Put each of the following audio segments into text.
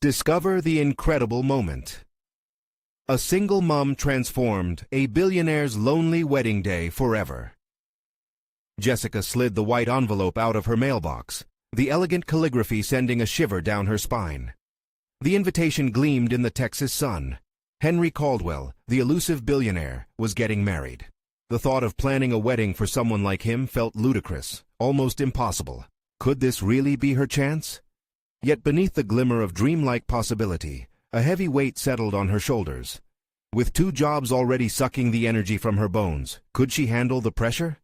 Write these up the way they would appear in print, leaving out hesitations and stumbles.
Discover the incredible moment. A single mom transformed a billionaire's lonely wedding day forever. Jessica slid the white envelope out of her mailbox, the elegant calligraphy sending a shiver down her spine. The invitation gleamed in the Texas sun. Henry Caldwell, the elusive billionaire, was getting married. The thought of planning a wedding for someone like him felt ludicrous, almost impossible. Could this really be her chance? Yet beneath the glimmer of dreamlike possibility, a heavy weight settled on her shoulders. With 2 jobs already sucking the energy from her bones, could she handle the pressure?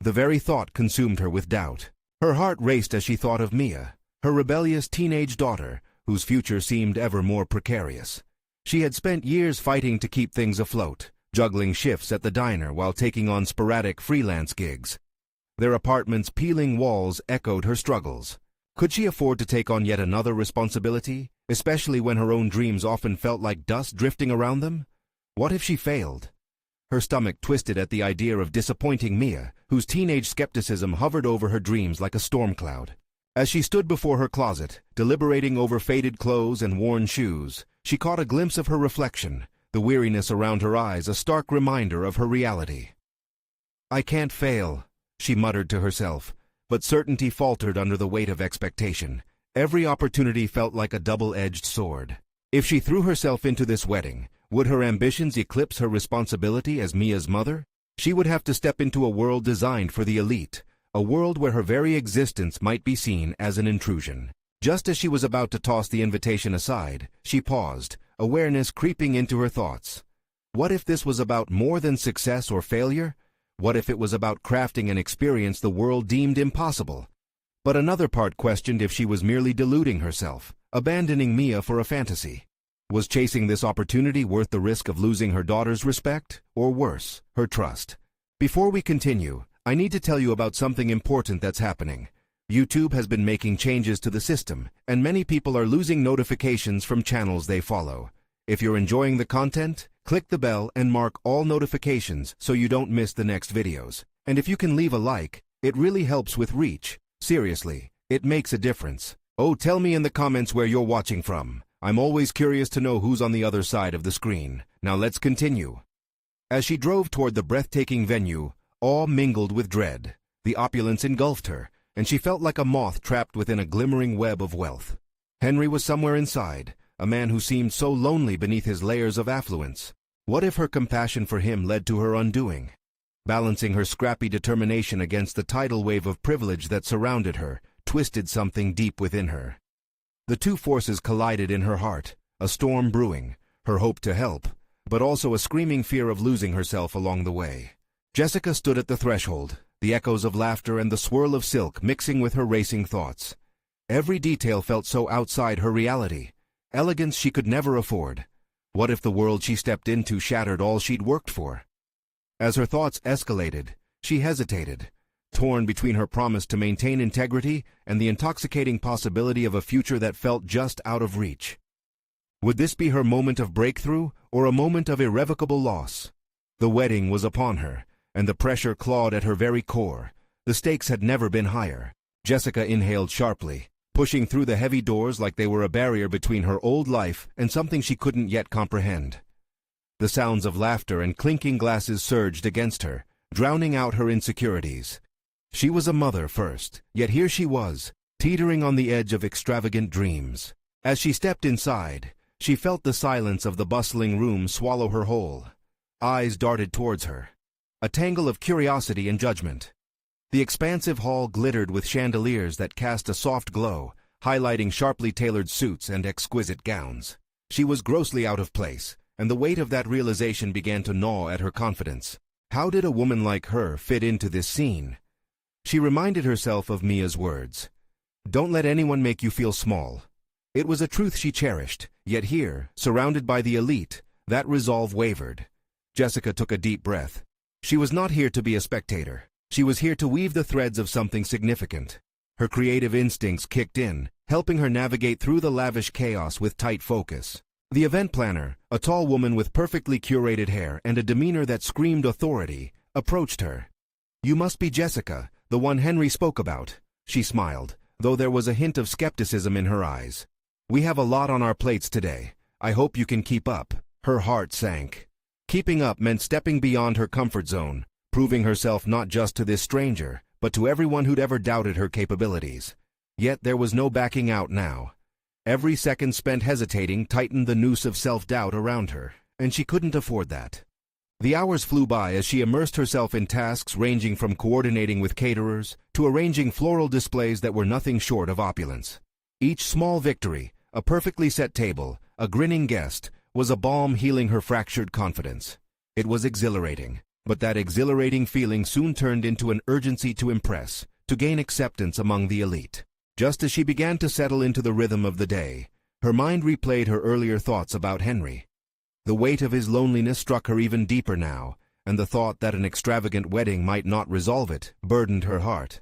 The very thought consumed her with doubt. Her heart raced as she thought of Mia, her rebellious teenage daughter, whose future seemed ever more precarious. She had spent years fighting to keep things afloat, juggling shifts at the diner while taking on sporadic freelance gigs. Their apartment's peeling walls echoed her struggles. Could she afford to take on yet another responsibility, especially when her own dreams often felt like dust drifting around them? What if she failed? Her stomach twisted at the idea of disappointing Mia, whose teenage skepticism hovered over her dreams like a storm cloud. As she stood before her closet, deliberating over faded clothes and worn shoes, she caught a glimpse of her reflection, the weariness around her eyes a stark reminder of her reality. "I can't fail," she muttered to herself, but certainty faltered under the weight of expectation. Every opportunity felt like a double-edged sword. If she threw herself into this wedding, would her ambitions eclipse her responsibility as Mia's mother? She would have to step into a world designed for the elite, a world where her very existence might be seen as an intrusion. Just as she was about to toss the invitation aside, she paused, awareness creeping into her thoughts. What if this was about more than success or failure? What if it was about crafting an experience the world deemed impossible? But another part questioned if she was merely deluding herself, abandoning Mia for a fantasy. Was chasing this opportunity worth the risk of losing her daughter's respect, or worse, her trust? Before we continue, I need to tell you about something important that's happening. YouTube has been making changes to the system, and many people are losing notifications from channels they follow. If you're enjoying the content, click the bell and mark all notifications so you don't miss the next videos. And if you can leave a like, it really helps with reach. Seriously, it makes a difference. Oh, tell me in the comments where you're watching from. I'm always curious to know who's on the other side of the screen. Now let's continue. As she drove toward the breathtaking venue, awe mingled with dread. The opulence engulfed her, and she felt like a moth trapped within a glimmering web of wealth. Henry was somewhere inside, a man who seemed so lonely beneath his layers of affluence. What if her compassion for him led to her undoing? Balancing her scrappy determination against the tidal wave of privilege that surrounded her, twisted something deep within her. The two forces collided in her heart, a storm brewing, her hope to help, but also a screaming fear of losing herself along the way. Jessica stood at the threshold, the echoes of laughter and the swirl of silk mixing with her racing thoughts. Every detail felt so outside her reality, elegance she could never afford. What if the world she stepped into shattered all she'd worked for? As her thoughts escalated, she hesitated, torn between her promise to maintain integrity and the intoxicating possibility of a future that felt just out of reach. Would this be her moment of breakthrough, or a moment of irrevocable loss? The wedding was upon her, and the pressure clawed at her very core. The stakes had never been higher. Jessica inhaled sharply, pushing through the heavy doors like they were a barrier between her old life and something she couldn't yet comprehend. The sounds of laughter and clinking glasses surged against her, drowning out her insecurities. She was a mother first, yet here she was, teetering on the edge of extravagant dreams. As she stepped inside, she felt the silence of the bustling room swallow her whole. Eyes darted towards her, a tangle of curiosity and judgment. The expansive hall glittered with chandeliers that cast a soft glow, highlighting sharply tailored suits and exquisite gowns. She was grossly out of place, and the weight of that realization began to gnaw at her confidence. How did a woman like her fit into this scene? She reminded herself of Mia's words. "Don't let anyone make you feel small." It was a truth she cherished, yet here, surrounded by the elite, that resolve wavered. Jessica took a deep breath. She was not here to be a spectator. She was here to weave the threads of something significant. Her creative instincts kicked in, helping her navigate through the lavish chaos with tight focus. The event planner, a tall woman with perfectly curated hair and a demeanor that screamed authority, approached her. "You must be Jessica, the one Henry spoke about." She smiled, though there was a hint of skepticism in her eyes. "We have a lot on our plates today. I hope you can keep up." Her heart sank. Keeping up meant stepping beyond her comfort zone, proving herself not just to this stranger, but to everyone who'd ever doubted her capabilities. Yet there was no backing out now. Every second spent hesitating tightened the noose of self-doubt around her, and she couldn't afford that. The hours flew by as she immersed herself in tasks ranging from coordinating with caterers to arranging floral displays that were nothing short of opulence. Each small victory, a perfectly set table, a grinning guest, was a balm healing her fractured confidence. It was exhilarating, but that exhilarating feeling soon turned into an urgency to impress, to gain acceptance among the elite. Just as she began to settle into the rhythm of the day, her mind replayed her earlier thoughts about Henry. The weight of his loneliness struck her even deeper now, and the thought that an extravagant wedding might not resolve it burdened her heart.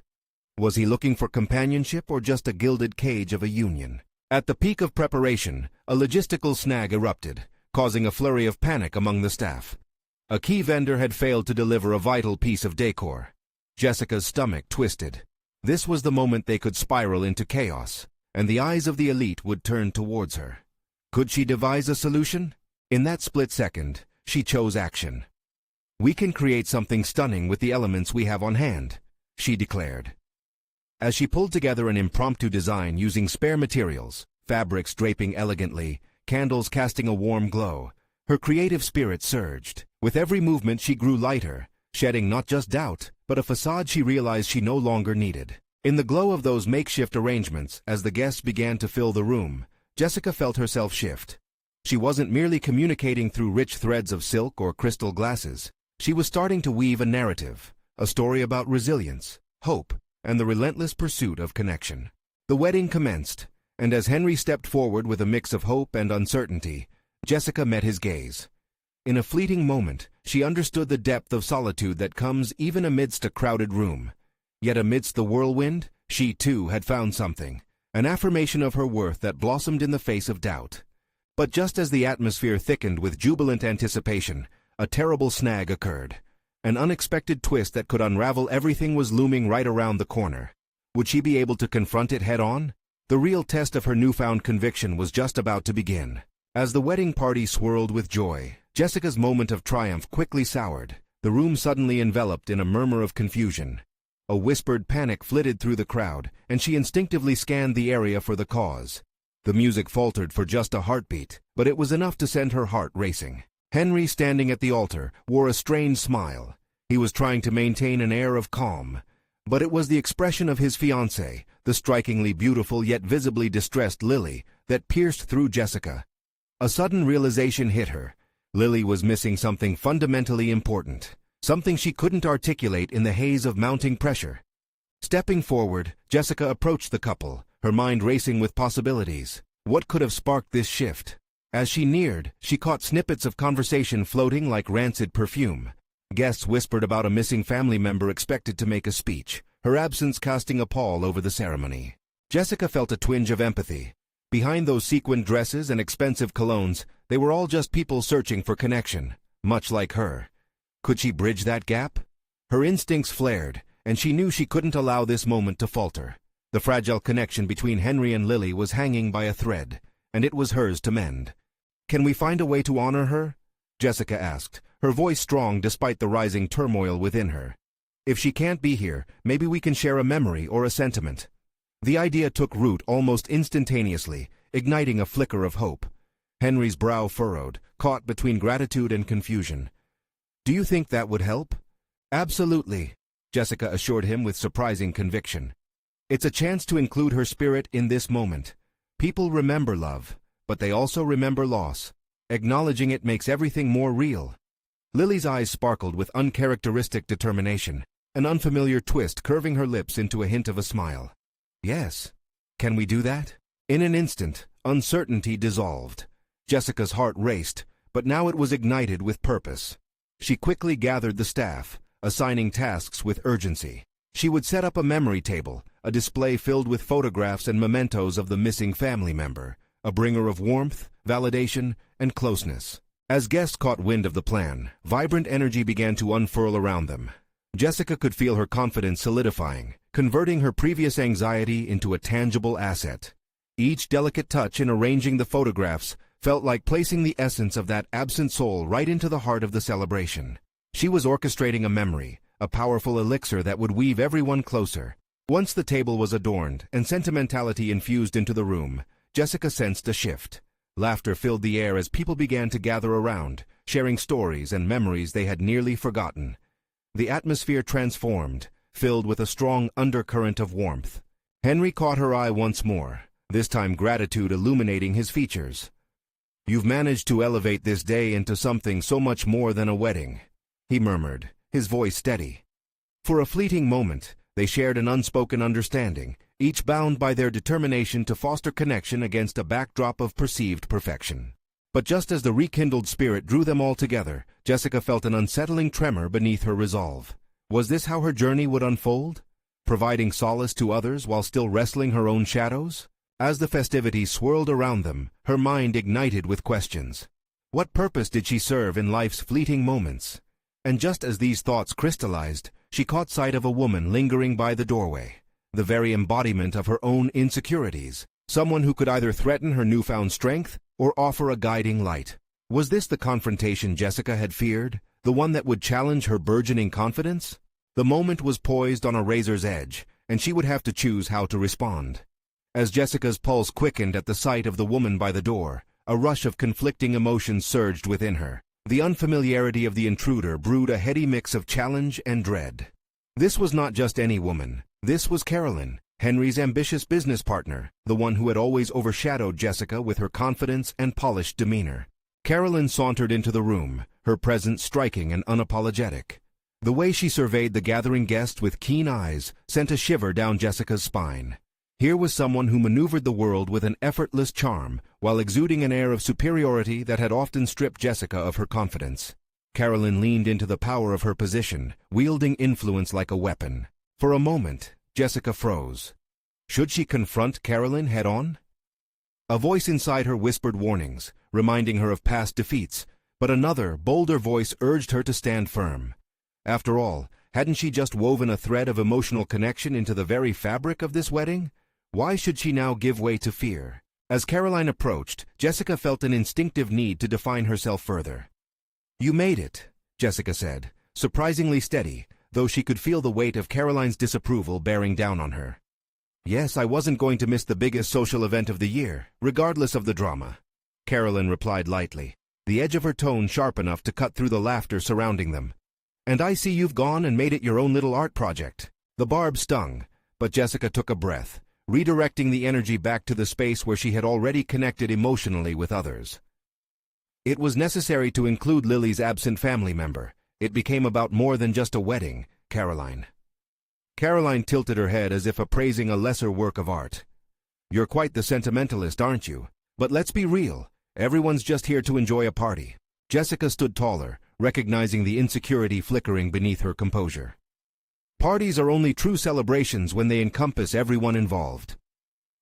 Was he looking for companionship or just a gilded cage of a union? At the peak of preparation, a logistical snag erupted, causing a flurry of panic among the staff. A key vendor had failed to deliver a vital piece of decor. Jessica's stomach twisted. This was the moment they could spiral into chaos, and the eyes of the elite would turn towards her. Could she devise a solution? In that split second, she chose action. "We can create something stunning with the elements we have on hand," she declared. As she pulled together an impromptu design using spare materials, fabrics draping elegantly, candles casting a warm glow, her creative spirit surged. With every movement she grew lighter, shedding not just doubt, but a facade she realized she no longer needed. In the glow of those makeshift arrangements, as the guests began to fill the room, Jessica felt herself shift. She wasn't merely communicating through rich threads of silk or crystal glasses. She was starting to weave a narrative, a story about resilience, hope, and the relentless pursuit of connection. The wedding commenced, and as Henry stepped forward with a mix of hope and uncertainty, Jessica met his gaze. In a fleeting moment, she understood the depth of solitude that comes even amidst a crowded room. Yet amidst the whirlwind, she too had found something, an affirmation of her worth that blossomed in the face of doubt. But just as the atmosphere thickened with jubilant anticipation, a terrible snag occurred. An unexpected twist that could unravel everything was looming right around the corner. Would she be able to confront it head-on? The real test of her newfound conviction was just about to begin. As the wedding party swirled with joy, Jessica's moment of triumph quickly soured. The room suddenly enveloped in a murmur of confusion. A whispered panic flitted through the crowd, and she instinctively scanned the area for the cause. The music faltered for just a heartbeat, but it was enough to send her heart racing. Henry, standing at the altar, wore a strained smile. He was trying to maintain an air of calm, but it was the expression of his fiancée, the strikingly beautiful yet visibly distressed Lily, that pierced through Jessica. A sudden realization hit her. Lily was missing something fundamentally important, something she couldn't articulate in the haze of mounting pressure. Stepping forward, Jessica approached the couple, her mind racing with possibilities. What could have sparked this shift? As she neared, she caught snippets of conversation floating like rancid perfume. Guests whispered about a missing family member expected to make a speech, her absence casting a pall over the ceremony. Jessica felt a twinge of empathy. Behind those sequined dresses and expensive colognes, they were all just people searching for connection, much like her. Could she bridge that gap? Her instincts flared, and she knew she couldn't allow this moment to falter. The fragile connection between Henry and Lily was hanging by a thread, and it was hers to mend. "Can we find a way to honor her?" Jessica asked, her voice strong despite the rising turmoil within her. "If she can't be here, maybe we can share a memory or a sentiment." The idea took root almost instantaneously, igniting a flicker of hope. Henry's brow furrowed, caught between gratitude and confusion. "Do you think that would help?" "Absolutely," Jessica assured him with surprising conviction. "It's a chance to include her spirit in this moment. People remember love, but they also remember loss. Acknowledging it makes everything more real." Lily's eyes sparkled with uncharacteristic determination, an unfamiliar twist curving her lips into a hint of a smile. "Yes. Can we do that?" In an instant, uncertainty dissolved. Jessica's heart raced, but now it was ignited with purpose. She quickly gathered the staff, assigning tasks with urgency. She would set up a memory table, a display filled with photographs and mementos of the missing family member, a bringer of warmth, validation, and closeness. As guests caught wind of the plan, vibrant energy began to unfurl around them. Jessica could feel her confidence solidifying, converting her previous anxiety into a tangible asset. Each delicate touch in arranging the photographs felt like placing the essence of that absent soul right into the heart of the celebration. She was orchestrating a memory, a powerful elixir that would weave everyone closer. Once the table was adorned and sentimentality infused into the room, Jessica sensed a shift. Laughter filled the air as people began to gather around, sharing stories and memories they had nearly forgotten. The atmosphere transformed, filled with a strong undercurrent of warmth. Henry caught her eye once more, this time gratitude illuminating his features. "You've managed to elevate this day into something so much more than a wedding," he murmured, his voice steady. For a fleeting moment, they shared an unspoken understanding, each bound by their determination to foster connection against a backdrop of perceived perfection. But just as the rekindled spirit drew them all together, Jessica felt an unsettling tremor beneath her resolve. Was this how her journey would unfold? Providing solace to others while still wrestling her own shadows? As the festivities swirled around them, her mind ignited with questions. What purpose did she serve in life's fleeting moments? And just as these thoughts crystallized, she caught sight of a woman lingering by the doorway, the very embodiment of her own insecurities, someone who could either threaten her newfound strength or offer a guiding light. Was this the confrontation Jessica had feared, the one that would challenge her burgeoning confidence? The moment was poised on a razor's edge, and she would have to choose how to respond. As Jessica's pulse quickened at the sight of the woman by the door, a rush of conflicting emotions surged within her. The unfamiliarity of the intruder brewed a heady mix of challenge and dread. This was not just any woman. This was Carolyn, Henry's ambitious business partner, the one who had always overshadowed Jessica with her confidence and polished demeanor. Carolyn sauntered into the room, her presence striking and unapologetic. The way she surveyed the gathering guests with keen eyes sent a shiver down Jessica's spine. Here was someone who maneuvered the world with an effortless charm, while exuding an air of superiority that had often stripped Jessica of her confidence. Carolyn leaned into the power of her position, wielding influence like a weapon. For a moment, Jessica froze. Should she confront Carolyn head-on? A voice inside her whispered warnings, reminding her of past defeats, but another, bolder voice urged her to stand firm. After all, hadn't she just woven a thread of emotional connection into the very fabric of this wedding? Why should she now give way to fear? As Caroline approached, Jessica felt an instinctive need to define herself further. "You made it," Jessica said, surprisingly steady, though she could feel the weight of Caroline's disapproval bearing down on her. "Yes, I wasn't going to miss the biggest social event of the year, regardless of the drama," Caroline replied lightly, the edge of her tone sharp enough to cut through the laughter surrounding them. "And I see you've gone and made it your own little art project." The barb stung, but Jessica took a breath, redirecting the energy back to the space where she had already connected emotionally with others. It was necessary to include Lily's absent family member. It became about more than just a wedding, Caroline. Caroline tilted her head as if appraising a lesser work of art. "You're quite the sentimentalist, aren't you? But let's be real. Everyone's just here to enjoy a party." Jessica stood taller, recognizing the insecurity flickering beneath her composure. "Parties are only true celebrations when they encompass everyone involved."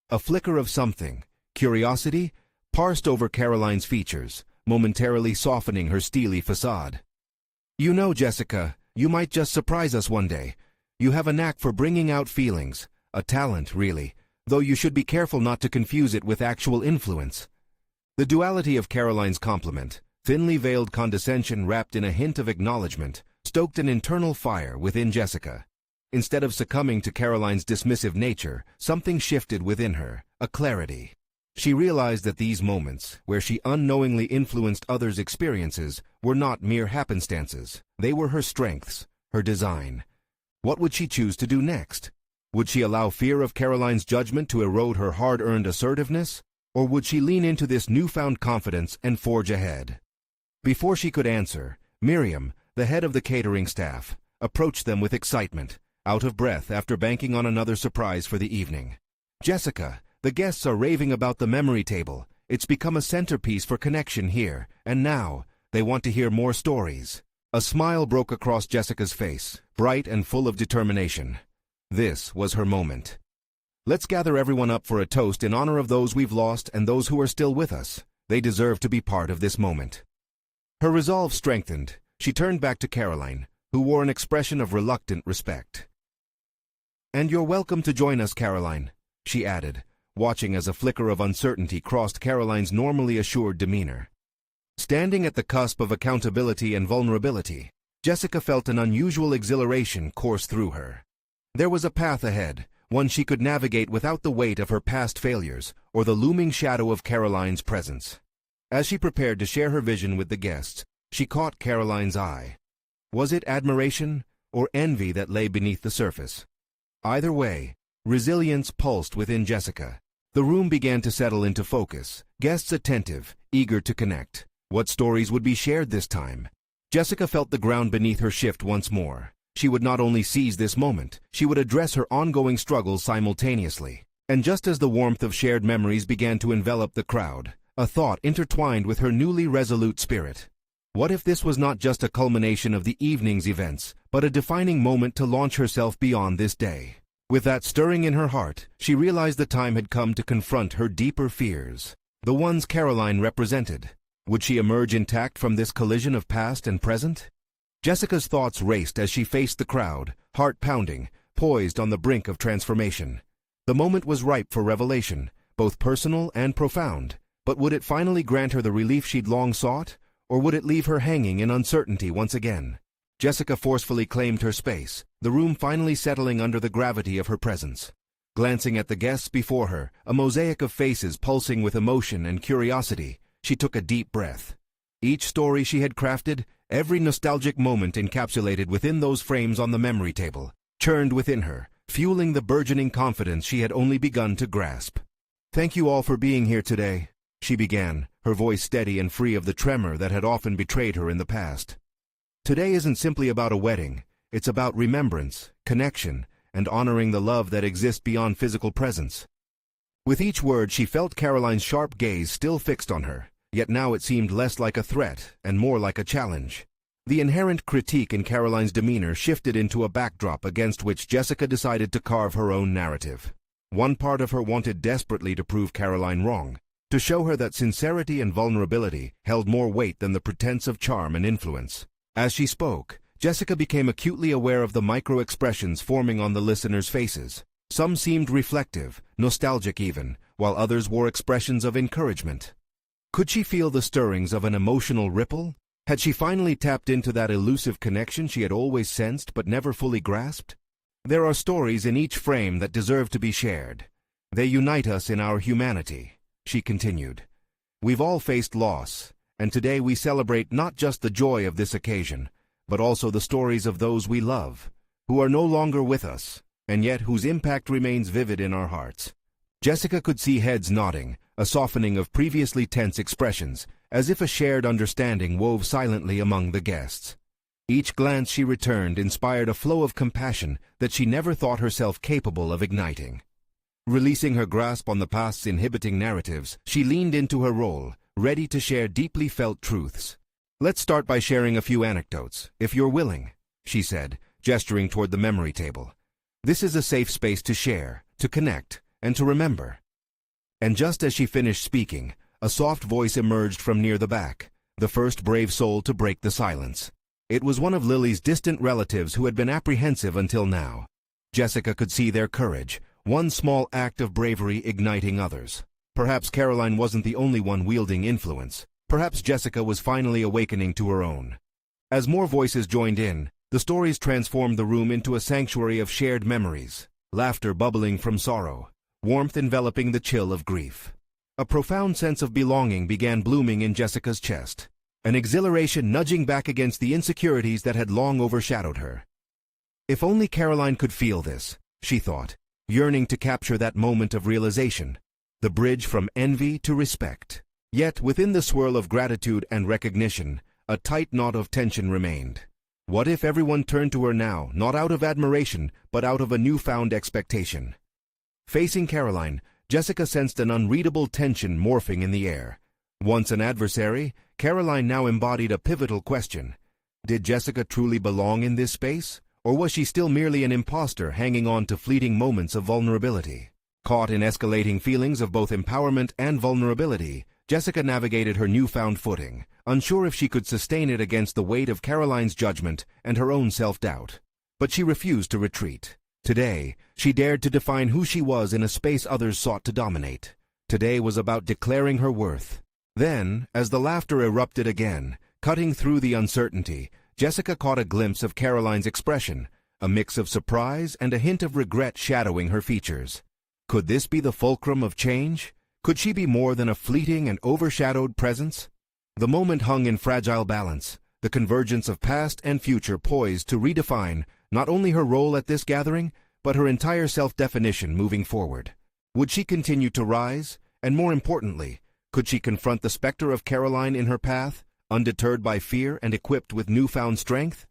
A flicker of something, curiosity, parsed over Caroline's features, momentarily softening her steely facade. "You know, Jessica, you might just surprise us one day. You have a knack for bringing out feelings, a talent, really, though you should be careful not to confuse it with actual influence." The duality of Caroline's compliment, thinly veiled condescension wrapped in a hint of acknowledgement, stoked an internal fire within Jessica. Instead of succumbing to Caroline's dismissive nature, something shifted within her, a clarity. She realized that these moments, where she unknowingly influenced others' experiences, were not mere happenstances. They were her strengths, her design. What would she choose to do next? Would she allow fear of Caroline's judgment to erode her hard-earned assertiveness? Or would she lean into this newfound confidence and forge ahead? Before she could answer, Miriam, the head of the catering staff, approached them with excitement, out of breath after banking on another surprise for the evening. "Jessica, the guests are raving about the memory table. It's become a centerpiece for connection here, and now they want to hear more stories." A smile broke across Jessica's face, bright and full of determination. This was her moment. "Let's gather everyone up for a toast in honor of those we've lost and those who are still with us. They deserve to be part of this moment." Her resolve strengthened. She turned back to Caroline, who wore an expression of reluctant respect. "And you're welcome to join us, Caroline," she added, watching as a flicker of uncertainty crossed Caroline's normally assured demeanor. Standing at the cusp of accountability and vulnerability, Jessica felt an unusual exhilaration course through her. There was a path ahead, one she could navigate without the weight of her past failures or the looming shadow of Caroline's presence. As she prepared to share her vision with the guests, she caught Caroline's eye. Was it admiration or envy that lay beneath the surface? Either way, resilience pulsed within Jessica. The room began to settle into focus, guests attentive, eager to connect. What stories would be shared this time? Jessica felt the ground beneath her shift once more. She would not only seize this moment, she would address her ongoing struggles simultaneously. And just as the warmth of shared memories began to envelop the crowd, a thought intertwined with her newly resolute spirit. What if this was not just a culmination of the evening's events, but a defining moment to launch herself beyond this day? With that stirring in her heart, she realized the time had come to confront her deeper fears, the ones Caroline represented. Would she emerge intact from this collision of past and present? Jessica's thoughts raced as she faced the crowd, heart pounding, poised on the brink of transformation. The moment was ripe for revelation, both personal and profound. But would it finally grant her the relief she'd long sought, or would it leave her hanging in uncertainty once again? Jessica forcefully claimed her space, the room finally settling under the gravity of her presence. Glancing at the guests before her, a mosaic of faces pulsing with emotion and curiosity, she took a deep breath. Each story she had crafted, every nostalgic moment encapsulated within those frames on the memory table, churned within her, fueling the burgeoning confidence she had only begun to grasp. "Thank you all for being here today," she began, her voice steady and free of the tremor that had often betrayed her in the past. "Today isn't simply about a wedding, it's about remembrance, connection, and honoring the love that exists beyond physical presence." With each word she felt Caroline's sharp gaze still fixed on her, yet now it seemed less like a threat and more like a challenge. The inherent critique in Caroline's demeanor shifted into a backdrop against which Jessica decided to carve her own narrative. One part of her wanted desperately to prove Caroline wrong, to show her that sincerity and vulnerability held more weight than the pretense of charm and influence. As she spoke, Jessica became acutely aware of the micro-expressions forming on the listeners' faces. Some seemed reflective, nostalgic even, while others wore expressions of encouragement. Could she feel the stirrings of an emotional ripple? Had she finally tapped into that elusive connection she had always sensed but never fully grasped? There are stories in each frame that deserve to be shared. They unite us in our humanity, she continued. We've all faced loss, and today we celebrate not just the joy of this occasion, but also the stories of those we love, who are no longer with us, and yet whose impact remains vivid in our hearts. Jessica could see heads nodding, a softening of previously tense expressions, as if a shared understanding wove silently among the guests. Each glance she returned inspired a flow of compassion that she never thought herself capable of igniting. Releasing her grasp on the past's inhibiting narratives, she leaned into her role, ready to share deeply felt truths. "Let's start by sharing a few anecdotes, if you're willing," she said, gesturing toward the memory table. "This is a safe space to share, to connect, and to remember." And just as she finished speaking, a soft voice emerged from near the back, the first brave soul to break the silence. It was one of Lily's distant relatives who had been apprehensive until now. Jessica could see their courage, one small act of bravery igniting others. Perhaps Caroline wasn't the only one wielding influence. Perhaps Jessica was finally awakening to her own. As more voices joined in, the stories transformed the room into a sanctuary of shared memories, laughter bubbling from sorrow, warmth enveloping the chill of grief. A profound sense of belonging began blooming in Jessica's chest, an exhilaration nudging back against the insecurities that had long overshadowed her. If only Caroline could feel this, she thought, yearning to capture that moment of realization, the bridge from envy to respect. Yet, within the swirl of gratitude and recognition, a tight knot of tension remained. What if everyone turned to her now, not out of admiration, but out of a newfound expectation? Facing Caroline, Jessica sensed an unreadable tension morphing in the air. Once an adversary, Caroline now embodied a pivotal question. Did Jessica truly belong in this space? Or was she still merely an imposter hanging on to fleeting moments of vulnerability? Caught in escalating feelings of both empowerment and vulnerability, Jessica navigated her newfound footing, unsure if she could sustain it against the weight of Caroline's judgment and her own self-doubt. But she refused to retreat. Today, she dared to define who she was in a space others sought to dominate. Today was about declaring her worth. Then, as the laughter erupted again, cutting through the uncertainty, Jessica caught a glimpse of Caroline's expression, a mix of surprise and a hint of regret shadowing her features. Could this be the fulcrum of change? Could she be more than a fleeting and overshadowed presence? The moment hung in fragile balance, the convergence of past and future poised to redefine not only her role at this gathering, but her entire self-definition moving forward. Would she continue to rise? And more importantly, could she confront the specter of Caroline in her path, undeterred by fear and equipped with newfound strength?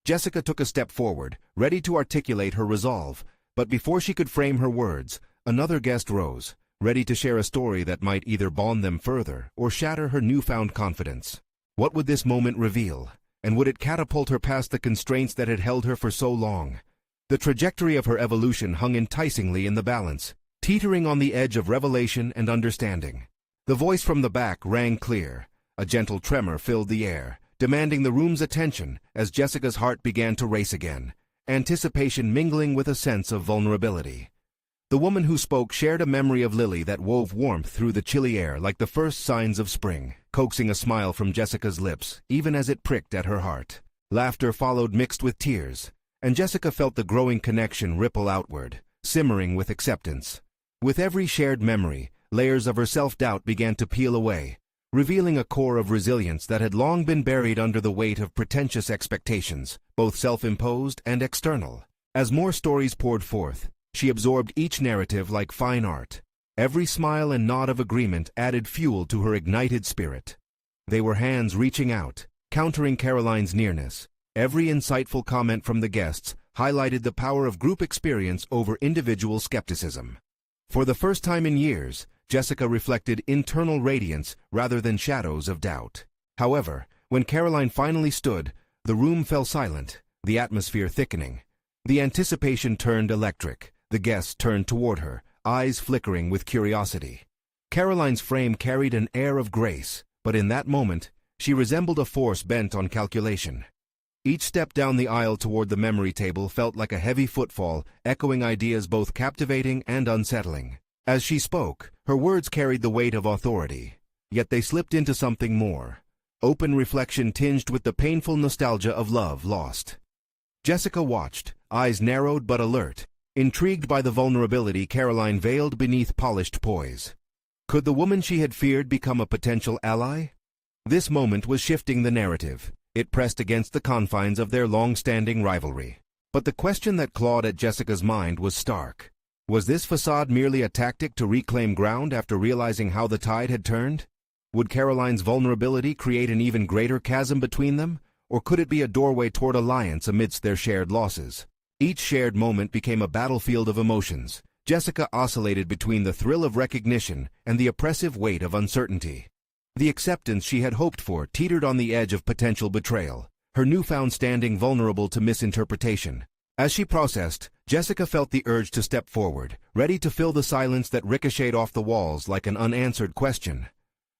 Jessica took a step forward, ready to articulate her resolve, but before she could frame her words, another guest rose, ready to share a story that might either bond them further or shatter her newfound confidence. What would this moment reveal, and would it catapult her past the constraints that had held her for so long? The trajectory of her evolution hung enticingly in the balance, teetering on the edge of revelation and understanding. The voice from the back rang clear. A gentle tremor filled the air, demanding the room's attention as Jessica's heart began to race again, anticipation mingling with a sense of vulnerability. The woman who spoke shared a memory of Lily that wove warmth through the chilly air like the first signs of spring, coaxing a smile from Jessica's lips, even as it pricked at her heart. Laughter followed mixed with tears, and Jessica felt the growing connection ripple outward, simmering with acceptance. With every shared memory, layers of her self-doubt began to peel away, revealing a core of resilience that had long been buried under the weight of pretentious expectations, both self-imposed and external. As more stories poured forth, she absorbed each narrative like fine art. Every smile and nod of agreement added fuel to her ignited spirit. They were hands reaching out, countering Caroline's nearness. Every insightful comment from the guests highlighted the power of group experience over individual skepticism. For the first time in years, Jessica reflected internal radiance rather than shadows of doubt. However, when Caroline finally stood, the room fell silent, the atmosphere thickening. The anticipation turned electric. The guests turned toward her, eyes flickering with curiosity. Caroline's frame carried an air of grace, but in that moment, she resembled a force bent on calculation. Each step down the aisle toward the memory table felt like a heavy footfall, echoing ideas both captivating and unsettling. As she spoke, her words carried the weight of authority, yet they slipped into something more. Open reflection tinged with the painful nostalgia of love lost. Jessica watched, eyes narrowed but alert, intrigued by the vulnerability Caroline veiled beneath polished poise. Could the woman she had feared become a potential ally? This moment was shifting the narrative. It pressed against the confines of their long-standing rivalry. But the question that clawed at Jessica's mind was stark. Was this facade merely a tactic to reclaim ground after realizing how the tide had turned? Would Caroline's vulnerability create an even greater chasm between them, or could it be a doorway toward alliance amidst their shared losses? Each shared moment became a battlefield of emotions. Jessica oscillated between the thrill of recognition and the oppressive weight of uncertainty. The acceptance she had hoped for teetered on the edge of potential betrayal, her newfound standing vulnerable to misinterpretation. As she processed, Jessica felt the urge to step forward, ready to fill the silence that ricocheted off the walls like an unanswered question.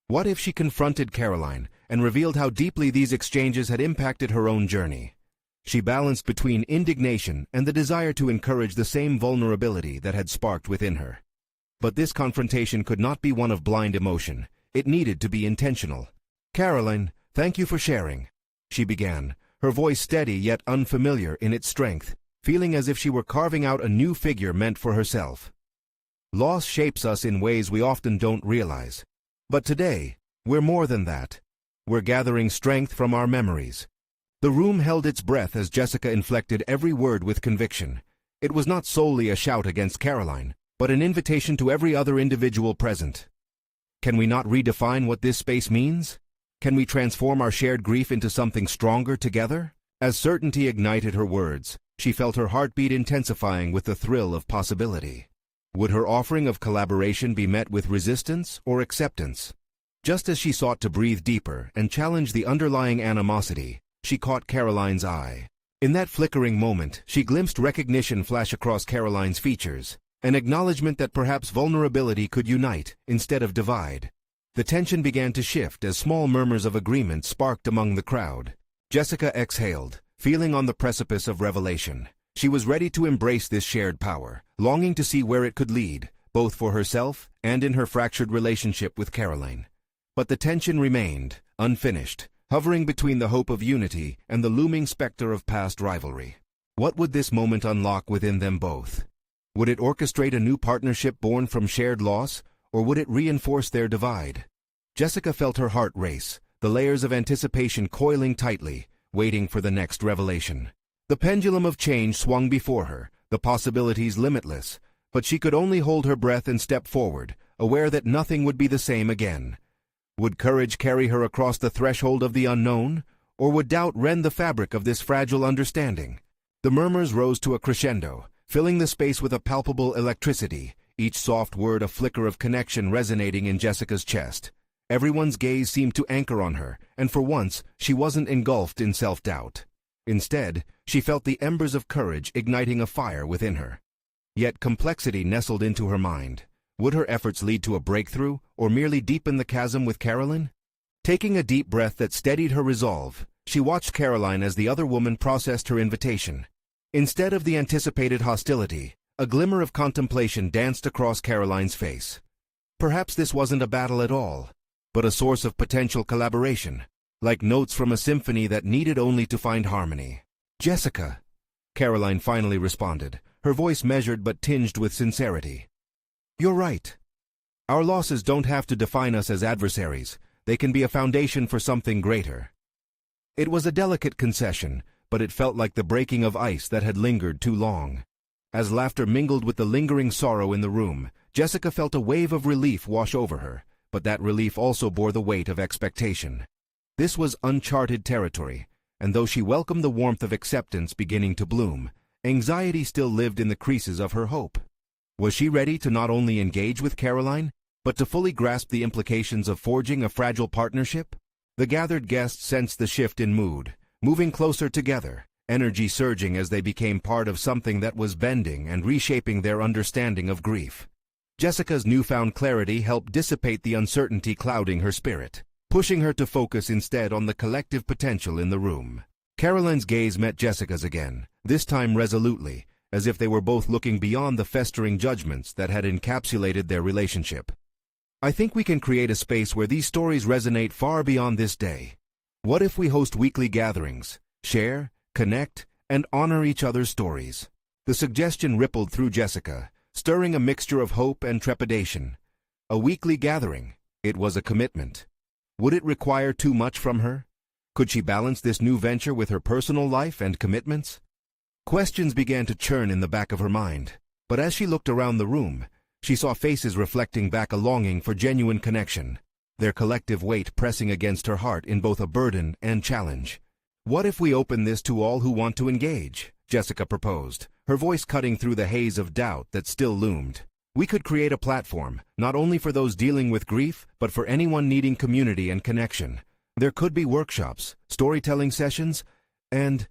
What if she confronted Caroline and revealed how deeply these exchanges had impacted her own journey? She balanced between indignation and the desire to encourage the same vulnerability that had sparked within her. But this confrontation could not be one of blind emotion. It needed to be intentional. "Caroline, thank you for sharing," she began, her voice steady yet unfamiliar in its strength, feeling as if she were carving out a new figure meant for herself. Loss shapes us in ways we often don't realize. But today, we're more than that. We're gathering strength from our memories. The room held its breath as Jessica inflected every word with conviction. It was not solely a shout against Caroline, but an invitation to every other individual present. Can we not redefine what this space means? Can we transform our shared grief into something stronger together? As certainty ignited her words, she felt her heartbeat intensifying with the thrill of possibility. Would her offering of collaboration be met with resistance or acceptance? Just as she sought to breathe deeper and challenge the underlying animosity, she caught Caroline's eye. In that flickering moment, she glimpsed recognition flash across Caroline's features, an acknowledgement that perhaps vulnerability could unite instead of divide. The tension began to shift as small murmurs of agreement sparked among the crowd. Jessica exhaled, feeling on the precipice of revelation. She was ready to embrace this shared power, longing to see where it could lead, both for herself and in her fractured relationship with Caroline. But the tension remained, unfinished, hovering between the hope of unity and the looming specter of past rivalry. What would this moment unlock within them both? Would it orchestrate a new partnership born from shared loss, or would it reinforce their divide? Jessica felt her heart race, the layers of anticipation coiling tightly, waiting for the next revelation. The pendulum of change swung before her, the possibilities limitless, but she could only hold her breath and step forward, aware that nothing would be the same again. Would courage carry her across the threshold of the unknown, or would doubt rend the fabric of this fragile understanding? The murmurs rose to a crescendo, filling the space with a palpable electricity, each soft word a flicker of connection resonating in Jessica's chest. Everyone's gaze seemed to anchor on her, and for once, she wasn't engulfed in self-doubt. Instead, she felt the embers of courage igniting a fire within her. Yet complexity nestled into her mind. Would her efforts lead to a breakthrough, or merely deepen the chasm with Caroline? Taking a deep breath that steadied her resolve, she watched Caroline as the other woman processed her invitation. Instead of the anticipated hostility, a glimmer of contemplation danced across Caroline's face. Perhaps this wasn't a battle at all, but a source of potential collaboration, like notes from a symphony that needed only to find harmony. "Jessica," Caroline finally responded, her voice measured but tinged with sincerity. "You're right. Our losses don't have to define us as adversaries. They can be a foundation for something greater." It was a delicate concession, but it felt like the breaking of ice that had lingered too long. As laughter mingled with the lingering sorrow in the room, Jessica felt a wave of relief wash over her, but that relief also bore the weight of expectation. This was uncharted territory, and though she welcomed the warmth of acceptance beginning to bloom, anxiety still lived in the creases of her hope. Was she ready to not only engage with Caroline, but to fully grasp the implications of forging a fragile partnership? The gathered guests sensed the shift in mood, moving closer together, energy surging as they became part of something that was bending and reshaping their understanding of grief. Jessica's newfound clarity helped dissipate the uncertainty clouding her spirit, pushing her to focus instead on the collective potential in the room. Caroline's gaze met Jessica's again, this time resolutely, as if they were both looking beyond the festering judgments that had encapsulated their relationship. "I think we can create a space where these stories resonate far beyond this day. What if we host weekly gatherings, share, connect, and honor each other's stories?" The suggestion rippled through Jessica, stirring a mixture of hope and trepidation. A weekly gathering. It was a commitment. Would it require too much from her? Could she balance this new venture with her personal life and commitments? Questions began to churn in the back of her mind, but as she looked around the room, she saw faces reflecting back a longing for genuine connection, their collective weight pressing against her heart in both a burden and challenge. "What if we open this to all who want to engage?" Jessica proposed, her voice cutting through the haze of doubt that still loomed. "We could create a platform, not only for those dealing with grief, but for anyone needing community and connection. There could be workshops, storytelling sessions, and—"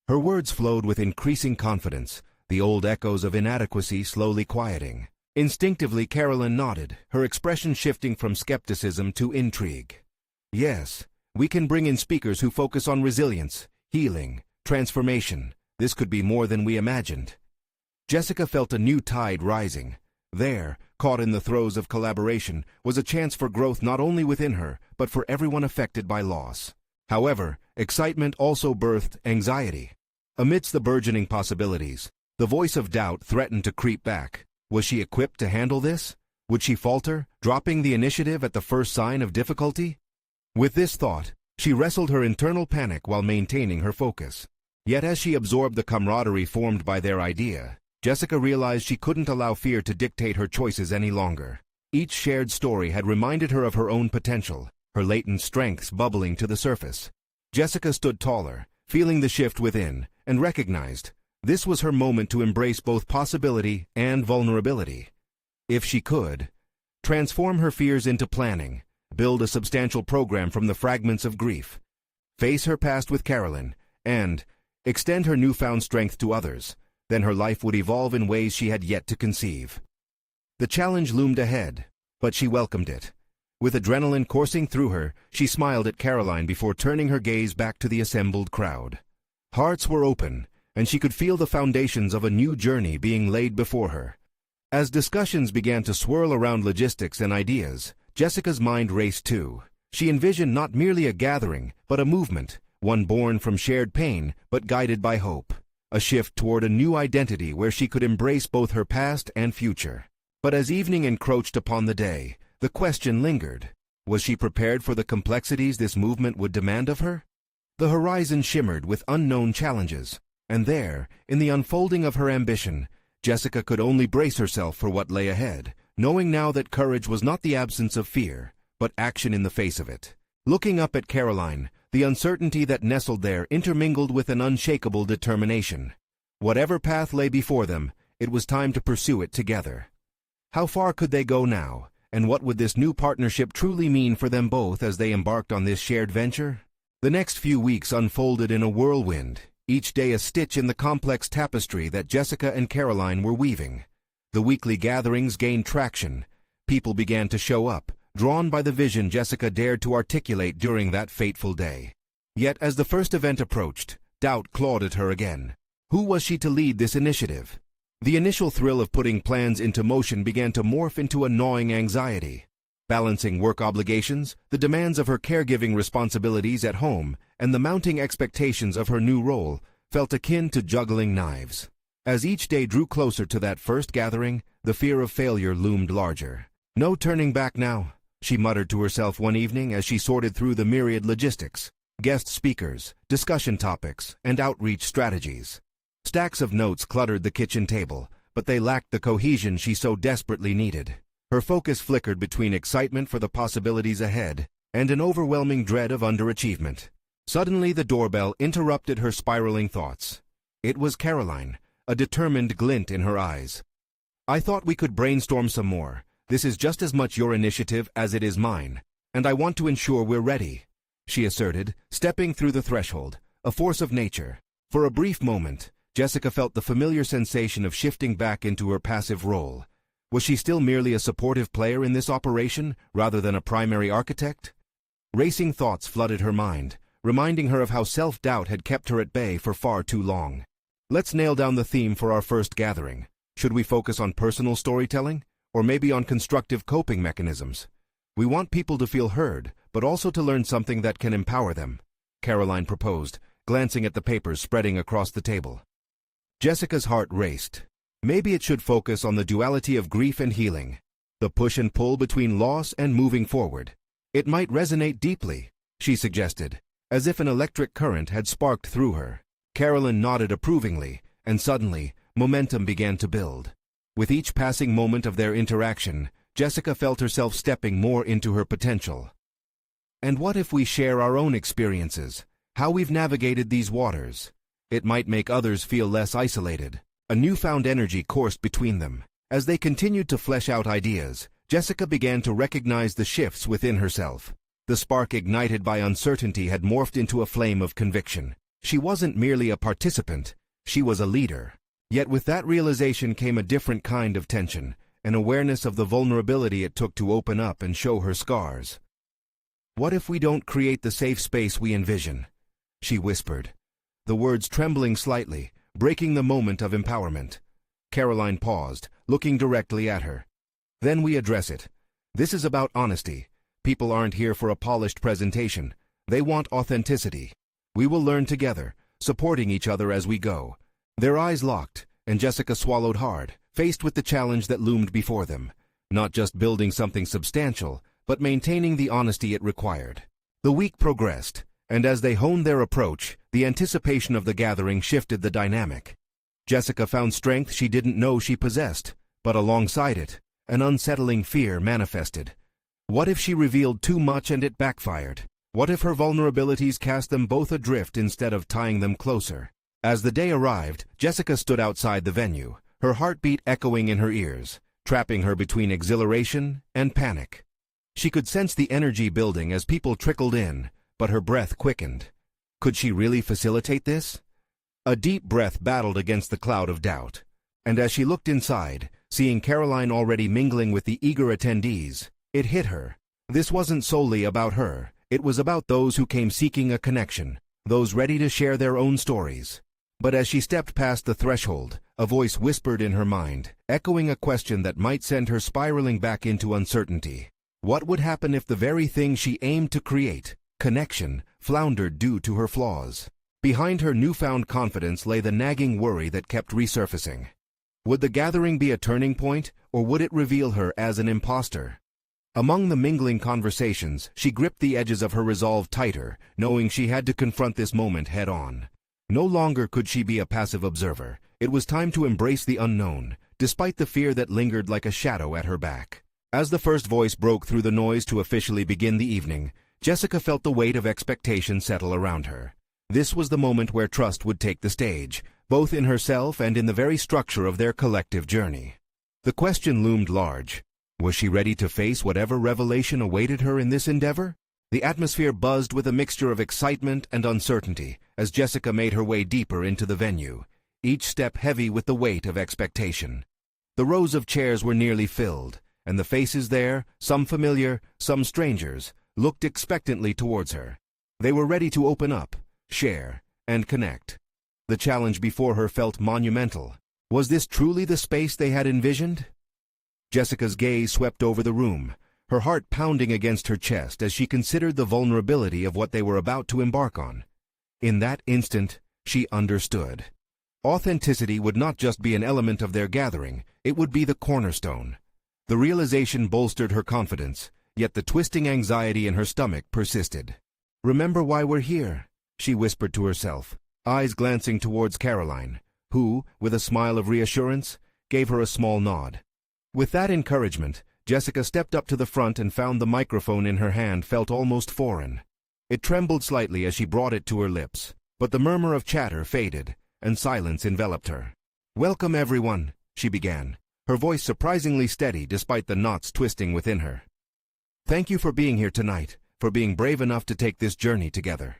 Her words flowed with increasing confidence, the old echoes of inadequacy slowly quieting. Instinctively, Caroline nodded, her expression shifting from skepticism to intrigue. "Yes, we can bring in speakers who focus on resilience, healing, transformation. This could be more than we imagined." Jessica felt a new tide rising. There, caught in the throes of collaboration, was a chance for growth not only within her, but for everyone affected by loss. However, excitement also birthed anxiety. Amidst the burgeoning possibilities, the voice of doubt threatened to creep back. Was she equipped to handle this? Would she falter, dropping the initiative at the first sign of difficulty? With this thought, she wrestled her internal panic while maintaining her focus. Yet as she absorbed the camaraderie formed by their idea, Jessica realized she couldn't allow fear to dictate her choices any longer. Each shared story had reminded her of her own potential, her latent strengths bubbling to the surface. Jessica stood taller, feeling the shift within, and recognized this was her moment to embrace both possibility and vulnerability. If she could, transform her fears into planning, build a substantial program from the fragments of grief, face her past with Caroline, and extend her newfound strength to others, then her life would evolve in ways she had yet to conceive. The challenge loomed ahead, but she welcomed it. With adrenaline coursing through her, she smiled at Caroline before turning her gaze back to the assembled crowd. Hearts were open, and she could feel the foundations of a new journey being laid before her. As discussions began to swirl around logistics and ideas, Jessica's mind raced too. She envisioned not merely a gathering, but a movement, one born from shared pain, but guided by hope. A shift toward a new identity where she could embrace both her past and future. But as evening encroached upon the day, the question lingered. Was she prepared for the complexities this movement would demand of her? The horizon shimmered with unknown challenges, and there, in the unfolding of her ambition, Jessica could only brace herself for what lay ahead, knowing now that courage was not the absence of fear, but action in the face of it. Looking up at Caroline, the uncertainty that nestled there intermingled with an unshakable determination. Whatever path lay before them, it was time to pursue it together. How far could they go now, and what would this new partnership truly mean for them both as they embarked on this shared venture? The next few weeks unfolded in a whirlwind, each day a stitch in the complex tapestry that Jessica and Caroline were weaving. The weekly gatherings gained traction. People began to show up, drawn by the vision Jessica dared to articulate during that fateful day. Yet as the first event approached, doubt clawed at her again. Who was she to lead this initiative? The initial thrill of putting plans into motion began to morph into a gnawing anxiety. Balancing work obligations, the demands of her caregiving responsibilities at home, and the mounting expectations of her new role felt akin to juggling knives. As each day drew closer to that first gathering, the fear of failure loomed larger. No turning back now, she muttered to herself one evening as she sorted through the myriad logistics, guest speakers, discussion topics, and outreach strategies. Stacks of notes cluttered the kitchen table, but they lacked the cohesion she so desperately needed. Her focus flickered between excitement for the possibilities ahead and an overwhelming dread of underachievement. Suddenly the doorbell interrupted her spiraling thoughts. It was Caroline, a determined glint in her eyes. "I thought we could brainstorm some more. This is just as much your initiative as it is mine, and I want to ensure we're ready," she asserted, stepping through the threshold, a force of nature. For a brief moment, Jessica felt the familiar sensation of shifting back into her passive role. Was she still merely a supportive player in this operation, rather than a primary architect? Racing thoughts flooded her mind, reminding her of how self-doubt had kept her at bay for far too long. Let's nail down the theme for our first gathering. Should we focus on personal storytelling, or maybe on constructive coping mechanisms? We want people to feel heard, but also to learn something that can empower them, Caroline proposed, glancing at the papers spreading across the table. Jessica's heart raced. Maybe it should focus on the duality of grief and healing, the push and pull between loss and moving forward. It might resonate deeply, she suggested, as if an electric current had sparked through her. Caroline nodded approvingly, and suddenly, momentum began to build. With each passing moment of their interaction, Jessica felt herself stepping more into her potential. And what if we share our own experiences, how we've navigated these waters? It might make others feel less isolated. A newfound energy coursed between them. As they continued to flesh out ideas, Jessica began to recognize the shifts within herself. The spark ignited by uncertainty had morphed into a flame of conviction. She wasn't merely a participant, she was a leader. Yet with that realization came a different kind of tension, an awareness of the vulnerability it took to open up and show her scars. "What if we don't create the safe space we envision?" she whispered, the words trembling slightly, breaking the moment of empowerment. Caroline paused, looking directly at her. "Then we address it. This is about honesty. People aren't here for a polished presentation. They want authenticity. We will learn together, supporting each other as we go." Their eyes locked, and Jessica swallowed hard, faced with the challenge that loomed before them. Not just building something substantial, but maintaining the honesty it required. The week progressed, and as they honed their approach, the anticipation of the gathering shifted the dynamic. Jessica found strength she didn't know she possessed, but alongside it, an unsettling fear manifested. What if she revealed too much and it backfired? What if her vulnerabilities cast them both adrift instead of tying them closer? As the day arrived, Jessica stood outside the venue, her heartbeat echoing in her ears, trapping her between exhilaration and panic. She could sense the energy building as people trickled in, but her breath quickened. Could she really facilitate this? A deep breath battled against the cloud of doubt, and as she looked inside, seeing Caroline already mingling with the eager attendees, it hit her. This wasn't solely about her, it was about those who came seeking a connection, those ready to share their own stories. But as she stepped past the threshold, a voice whispered in her mind, echoing a question that might send her spiraling back into uncertainty. What would happen if the very thing she aimed to create, connection, floundered due to her flaws? Behind her newfound confidence lay the nagging worry that kept resurfacing. Would the gathering be a turning point, or would it reveal her as an imposter? Among the mingling conversations, she gripped the edges of her resolve tighter, knowing she had to confront this moment head-on. No longer could she be a passive observer. It was time to embrace the unknown, despite the fear that lingered like a shadow at her back. As the first voice broke through the noise to officially begin the evening, Jessica felt the weight of expectation settle around her. This was the moment where trust would take the stage, both in herself and in the very structure of their collective journey. The question loomed large. Was she ready to face whatever revelation awaited her in this endeavor? The atmosphere buzzed with a mixture of excitement and uncertainty as Jessica made her way deeper into the venue, each step heavy with the weight of expectation. The rows of chairs were nearly filled, and the faces there, some familiar, some strangers, looked expectantly towards her. They were ready to open up, share, and connect. The challenge before her felt monumental. Was this truly the space they had envisioned? Jessica's gaze swept over the room, her heart pounding against her chest as she considered the vulnerability of what they were about to embark on. In that instant, she understood. Authenticity would not just be an element of their gathering, it would be the cornerstone. The realization bolstered her confidence, yet the twisting anxiety in her stomach persisted. "Remember why we're here," she whispered to herself, eyes glancing towards Caroline, who, with a smile of reassurance, gave her a small nod. With that encouragement, Jessica stepped up to the front and found the microphone in her hand felt almost foreign. It trembled slightly as she brought it to her lips, but the murmur of chatter faded, and silence enveloped her. "Welcome, everyone," she began, her voice surprisingly steady despite the knots twisting within her. "Thank you for being here tonight, for being brave enough to take this journey together."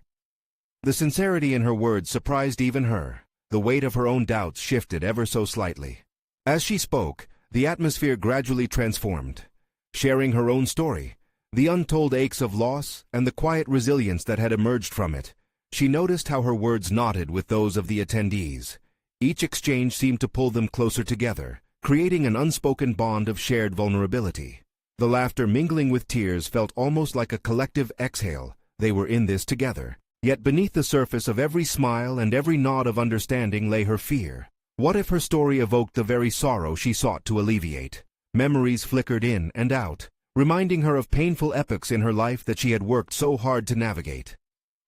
The sincerity in her words surprised even her. The weight of her own doubts shifted ever so slightly. As she spoke, the atmosphere gradually transformed. Sharing her own story, the untold aches of loss, and the quiet resilience that had emerged from it, she noticed how her words knotted with those of the attendees. Each exchange seemed to pull them closer together, creating an unspoken bond of shared vulnerability. The laughter mingling with tears felt almost like a collective exhale. They were in this together. Yet beneath the surface of every smile and every nod of understanding lay her fear. What if her story evoked the very sorrow she sought to alleviate? Memories flickered in and out, reminding her of painful epochs in her life that she had worked so hard to navigate.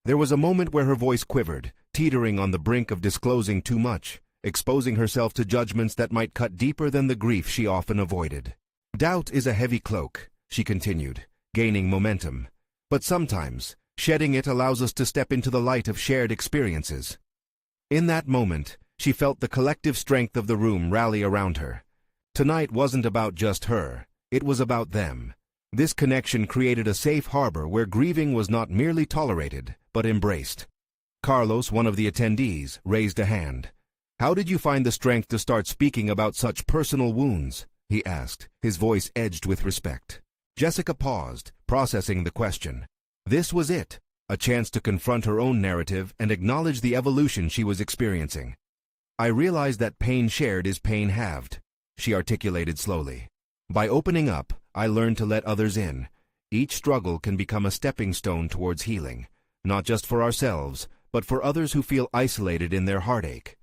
There was a moment where her voice quivered, teetering on the brink of disclosing too much, exposing herself to judgments that might cut deeper than the grief she often avoided. "Doubt is a heavy cloak," she continued, gaining momentum. "But sometimes, shedding it allows us to step into the light of shared experiences." In that moment, she felt the collective strength of the room rally around her. Tonight wasn't about just her, it was about them. This connection created a safe harbor where grieving was not merely tolerated, but embraced. Carlos, one of the attendees, raised a hand. "How did you find the strength to start speaking about such personal wounds?" he asked, his voice edged with respect. Jessica paused, processing the question. This was it, a chance to confront her own narrative and acknowledge the evolution she was experiencing. "I realize that pain shared is pain halved," she articulated slowly. "By opening up, I learned to let others in. Each struggle can become a stepping stone towards healing, not just for ourselves, but for others who feel isolated in their heartache."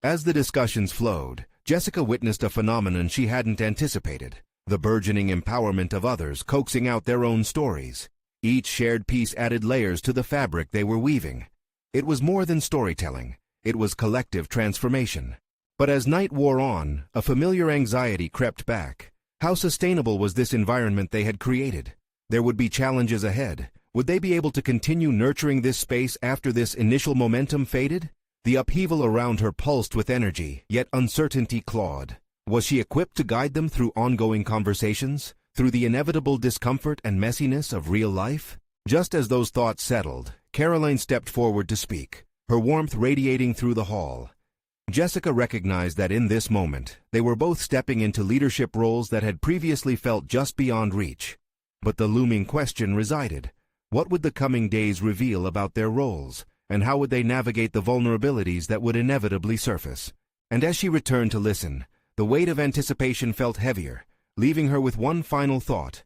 As the discussions flowed, Jessica witnessed a phenomenon she hadn't anticipated, the burgeoning empowerment of others coaxing out their own stories. Each shared piece added layers to the fabric they were weaving. It was more than storytelling. It was collective transformation. But as night wore on, a familiar anxiety crept back. How sustainable was this environment they had created? There would be challenges ahead. Would they be able to continue nurturing this space after this initial momentum faded? The upheaval around her pulsed with energy, yet uncertainty clawed. Was she equipped to guide them through ongoing conversations, through the inevitable discomfort and messiness of real life? Just as those thoughts settled, Caroline stepped forward to speak, her warmth radiating through the hall. Jessica recognized that in this moment, they were both stepping into leadership roles that had previously felt just beyond reach. But the looming question resided. What would the coming days reveal about their roles, and how would they navigate the vulnerabilities that would inevitably surface? And as she returned to listen, the weight of anticipation felt heavier, leaving her with one final thought.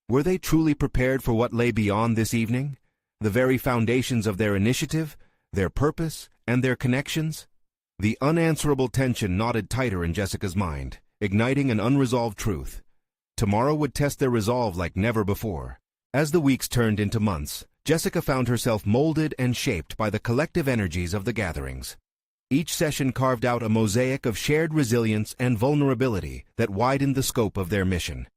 Were they truly prepared for what lay beyond this evening? The very foundations of their initiative, their purpose, and their connections? The unanswerable tension knotted tighter in Jessica's mind, igniting an unresolved truth. Tomorrow would test their resolve like never before. As the weeks turned into months, Jessica found herself molded and shaped by the collective energies of the gatherings. Each session carved out a mosaic of shared resilience and vulnerability that widened the scope of their mission.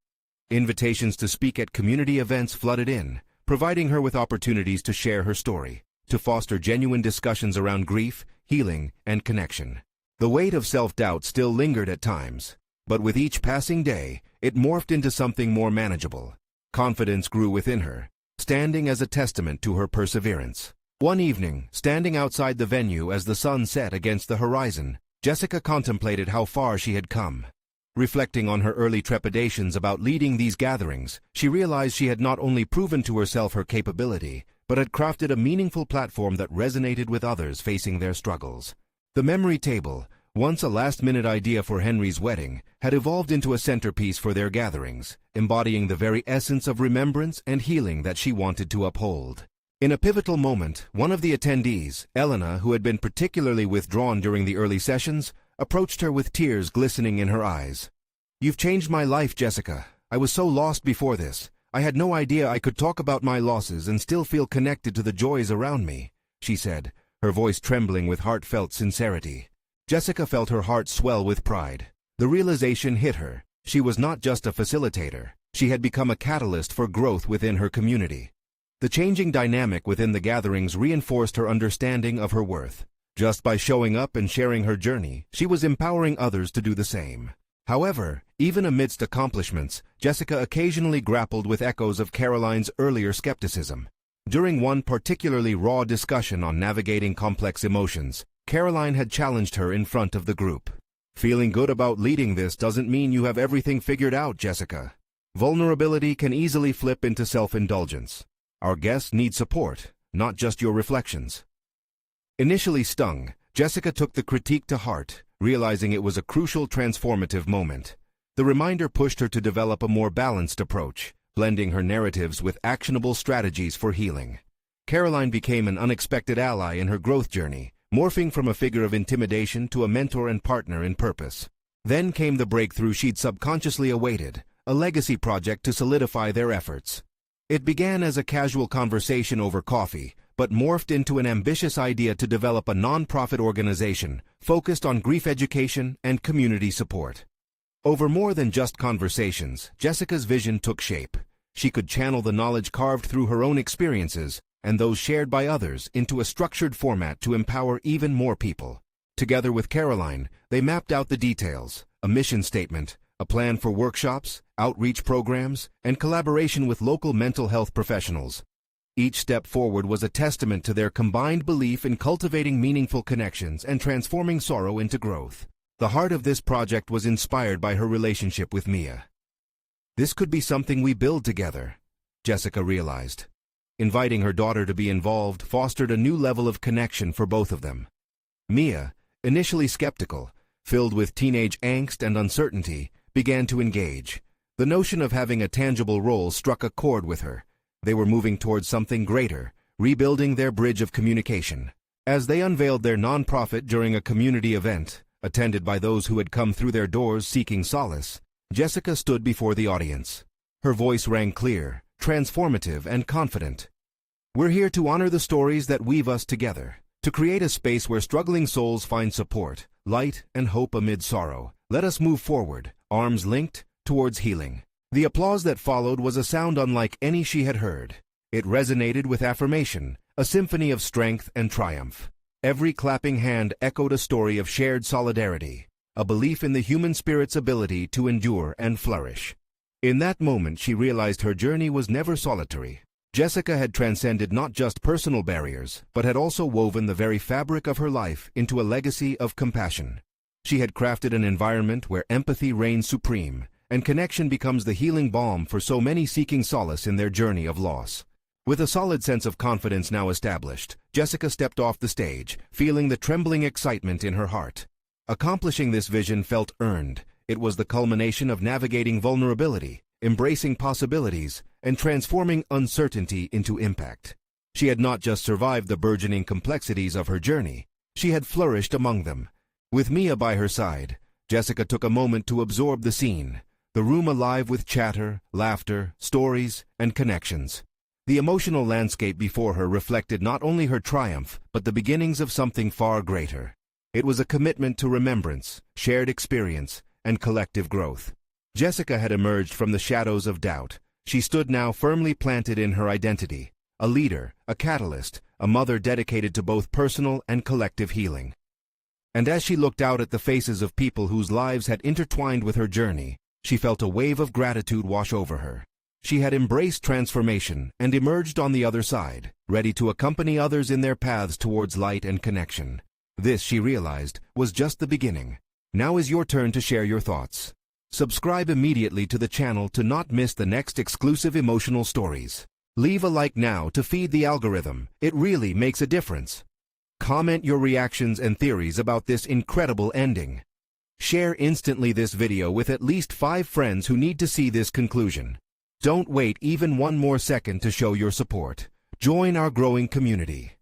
Invitations to speak at community events flooded in, providing her with opportunities to share her story, to foster genuine discussions around grief, healing, and connection. The weight of self-doubt still lingered at times, but with each passing day, it morphed into something more manageable. Confidence grew within her, standing as a testament to her perseverance. One evening, standing outside the venue as the sun set against the horizon, Jessica contemplated how far she had come. Reflecting on her early trepidations about leading these gatherings, she realized she had not only proven to herself her capability, but had crafted a meaningful platform that resonated with others facing their struggles. The memory table, once a last-minute idea for Henry's wedding, had evolved into a centerpiece for their gatherings, embodying the very essence of remembrance and healing that she wanted to uphold. In a pivotal moment, one of the attendees, Elena, who had been particularly withdrawn during the early sessions, approached her with tears glistening in her eyes. "You've changed my life, Jessica. I was so lost before this. I had no idea I could talk about my losses and still feel connected to the joys around me," she said, her voice trembling with heartfelt sincerity. Jessica felt her heart swell with pride. The realization hit her. She was not just a facilitator. She had become a catalyst for growth within her community. The changing dynamic within the gatherings reinforced her understanding of her worth. Just by showing up and sharing her journey, she was empowering others to do the same. However, even amidst accomplishments, Jessica occasionally grappled with echoes of Caroline's earlier skepticism. During one particularly raw discussion on navigating complex emotions, Caroline had challenged her in front of the group. "Feeling good about leading this doesn't mean you have everything figured out, Jessica. Vulnerability can easily flip into self-indulgence. Our guests need support, not just your reflections." Initially stung, Jessica took the critique to heart, realizing it was a crucial transformative moment. The reminder pushed her to develop a more balanced approach, blending her narratives with actionable strategies for healing. Caroline became an unexpected ally in her growth journey, morphing from a figure of intimidation to a mentor and partner in purpose. Then came the breakthrough she'd subconsciously awaited, a legacy project to solidify their efforts. It began as a casual conversation over coffee, but morphed into an ambitious idea to develop a non-profit organization focused on grief education and community support. Over more than just conversations, Jessica's vision took shape. She could channel the knowledge carved through her own experiences and those shared by others into a structured format to empower even more people. Together with Caroline, they mapped out the details, a mission statement, a plan for workshops, outreach programs, and collaboration with local mental health professionals. Each step forward was a testament to their combined belief in cultivating meaningful connections and transforming sorrow into growth. The heart of this project was inspired by her relationship with Mia. "This could be something we build together," Jessica realized. Inviting her daughter to be involved fostered a new level of connection for both of them. Mia, initially skeptical, filled with teenage angst and uncertainty, began to engage. The notion of having a tangible role struck a chord with her. They were moving towards something greater, rebuilding their bridge of communication. As they unveiled their nonprofit during a community event, attended by those who had come through their doors seeking solace, Jessica stood before the audience. Her voice rang clear, transformative, and confident. "We're here to honor the stories that weave us together, to create a space where struggling souls find support, light, and hope amid sorrow. Let us move forward, arms linked, towards healing." The applause that followed was a sound unlike any she had heard. It resonated with affirmation, a symphony of strength and triumph. Every clapping hand echoed a story of shared solidarity, a belief in the human spirit's ability to endure and flourish. In that moment, she realized her journey was never solitary. Jessica had transcended not just personal barriers, but had also woven the very fabric of her life into a legacy of compassion. She had crafted an environment where empathy reigns supreme, and connection becomes the healing balm for so many seeking solace in their journey of loss. With a solid sense of confidence now established, Jessica stepped off the stage, feeling the trembling excitement in her heart. Accomplishing this vision felt earned. It was the culmination of navigating vulnerability, embracing possibilities, and transforming uncertainty into impact. She had not just survived the burgeoning complexities of her journey, she had flourished among them. With Mia by her side, Jessica took a moment to absorb the scene, the room alive with chatter, laughter, stories, and connections. The emotional landscape before her reflected not only her triumph, but the beginnings of something far greater. It was a commitment to remembrance, shared experience, and collective growth. Jessica had emerged from the shadows of doubt. She stood now firmly planted in her identity, a leader, a catalyst, a mother dedicated to both personal and collective healing. And as she looked out at the faces of people whose lives had intertwined with her journey, she felt a wave of gratitude wash over her. She had embraced transformation and emerged on the other side, ready to accompany others in their paths towards light and connection. This, she realized, was just the beginning. Now is your turn to share your thoughts. Subscribe immediately to the channel to not miss the next exclusive emotional stories. Leave a like now to feed the algorithm. It really makes a difference. Comment your reactions and theories about this incredible ending. Share instantly this video with at least 5 friends who need to see this conclusion. Don't wait even one more second to show your support. Join our growing community.